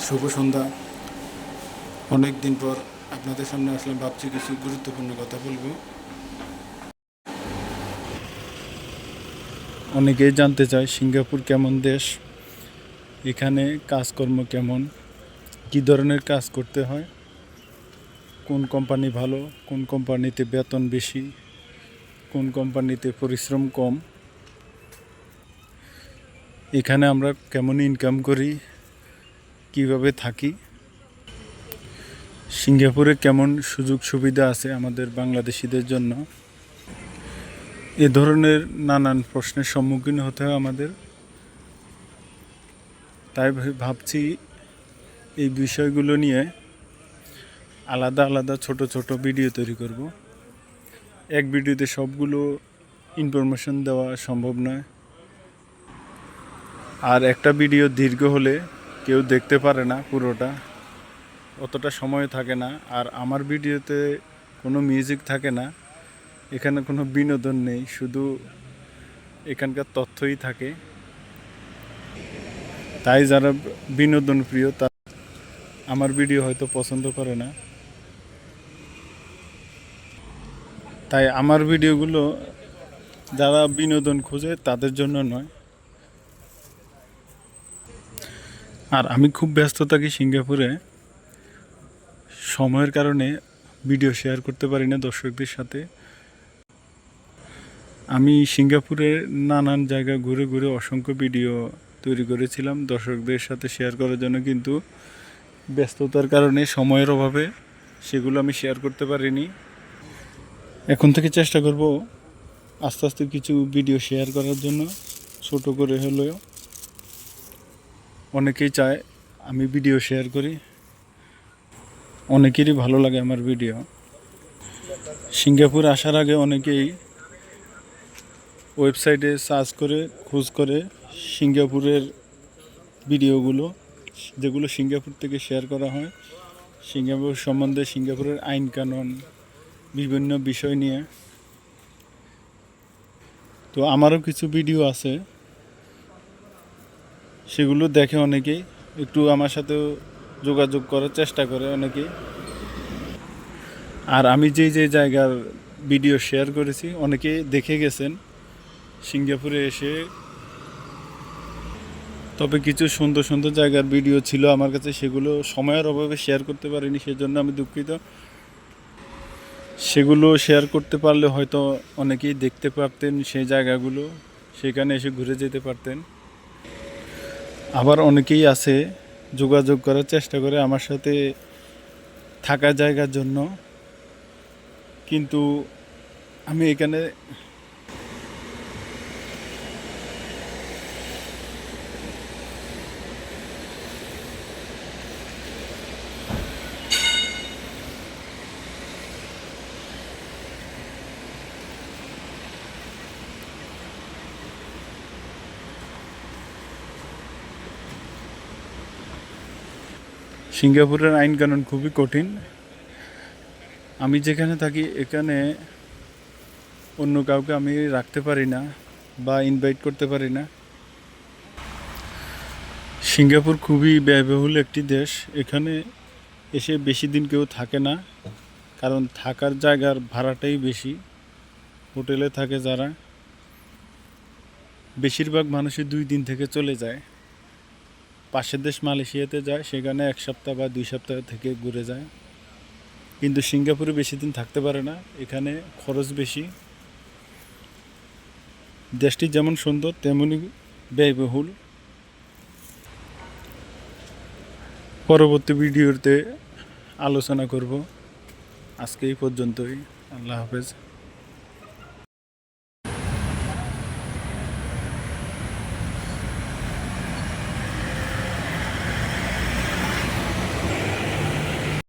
শুভ সন্ধ্যা। অনেক দিন পর আপনাদের সামনে আসলাম, ভাবছি কিছু গুরুত্বপূর্ণ কথা বলবো। অনেকেই জানতে চায় সিঙ্গাপুর কেমন দেশ, এখানে কাজকর্ম কেমন, কী ধরনের কাজ করতে হয়, কোন কোম্পানি ভালো, কোন কোম্পানিতে বেতন বেশি, কোন কোম্পানিতে পরিশ্রম কম, এখানে আমরা কেমন ইনকাম করি, কিভাবে থাকি, সিঙ্গাপুরে কেমন সুযোগ সুবিধা আছে আমাদের বাংলাদেশিদের জন্য। এ ধরনের নানান প্রশ্নের সম্মুখীন হতে হয় আমাদের। তাই ভাবছি এই বিষয়গুলো নিয়ে আলাদা আলাদা ছোট ছোট ভিডিও তৈরি করব। এক ভিডিওতে সবগুলো ইনফরমেশন দেওয়া সম্ভব নয়, আর একটা ভিডিও দীর্ঘ হলে কেউ দেখতে পারে না পুরোটা, অতটা সময় থাকে না। আর আমার ভিডিওতে কোনো মিউজিক থাকে না, এখানে কোনো বিনোদন নেই, শুধু এখানকার তথ্যই থাকে। তাই যারা বিনোদন প্রিয় তারা আমার ভিডিও হয়তো পছন্দ করে না। তাই আমার ভিডিওগুলো যারা বিনোদন খোঁজে তাদের জন্য নয়। আর আমি খুব ব্যস্ত থাকি সিঙ্গাপুরে, সময়ের কারণে ভিডিও শেয়ার করতে পারি না দর্শকদের সাথে। আমি সিঙ্গাপুরের নানান জায়গা ঘুরে ঘুরে অসংখ্য ভিডিও তৈরি করেছিলাম দর্শকদের সাথে শেয়ার করার জন্য, কিন্তু ব্যস্ততার কারণে সময়ের অভাবে সেগুলো আমি শেয়ার করতে পারিনি। এখন থেকে চেষ্টা করব আস্তে আস্তে কিছু ভিডিও শেয়ার করার জন্য, ছোট করে হলেও। অনেকেই চায় আমি ভিডিও শেয়ার করি, অনেকেরই ভালো লাগে আমার ভিডিও। সিঙ্গাপুর আসার আগে অনেকেই ওয়েবসাইটে সার্চ করে খোঁজ করে সিঙ্গাপুরের ভিডিওগুলো, যেগুলো সিঙ্গাপুর থেকে শেয়ার করা হয়, সিঙ্গাপুর সম্বন্ধে, সিঙ্গাপুরের আইন কানুন, বিভিন্ন বিষয় নিয়ে। তো আমারও কিছু ভিডিও আছে, সেগুলো দেখে অনেকেই, একটু আমার সাথেও যোগাযোগ করার চেষ্টা করে অনেকেই। আর আমি যে যে জায়গার ভিডিও শেয়ার করেছি অনেকে দেখে গেছেন সিঙ্গাপুরে এসে। তবে কিছু সুন্দর সুন্দর জায়গার ভিডিও ছিল আমার কাছে, সেগুলো সময়ের অভাবে শেয়ার করতে পারিনি, সেজন্য আমি দুঃখিত। সেগুলো শেয়ার করতে পারলে হয়তো অনেকেই দেখতে পারতেন সেই জায়গাগুলো, সেখানে এসে ঘুরে যেতে পারতেন। আবার অনেকেই আছে যোগাযোগ করার চেষ্টা করে আমার সাথে থাকা জায়গার জন্য, কিন্তু আমি এখানে সিঙ্গাপুরের আইন কানুন খুবই কঠিন। আমি যেখানে থাকি এখানে অন্য কাউকে আমি রাখতে পারি না বা ইনভাইট করতে পারি না। সিঙ্গাপুর খুবই ব্যয়বহুল একটি দেশ, এখানে এসে বেশি দিন কেউ থাকে না, কারণ থাকার জায়গার ভাড়াটাই বেশি। হোটেলে থাকে যারা, বেশিরভাগ মানুষই 2 দিন থেকে চলে যায়। পাশের দেশ মালয়েশিয়াতে যায়, সেখানে 1 সপ্তাহ বা 2 সপ্তাহ থেকে ঘুরে যায়। কিন্তু সিঙ্গাপুরে বেশি দিন থাকতে পারে না, এখানে খরচ বেশি। দেশটি যেমন সুন্দর তেমনই ব্যয়বহুল। পরবর্তী ভিডিওতে আলোচনা করব। আজকে এই পর্যন্তই। আল্লাহ হাফেজ।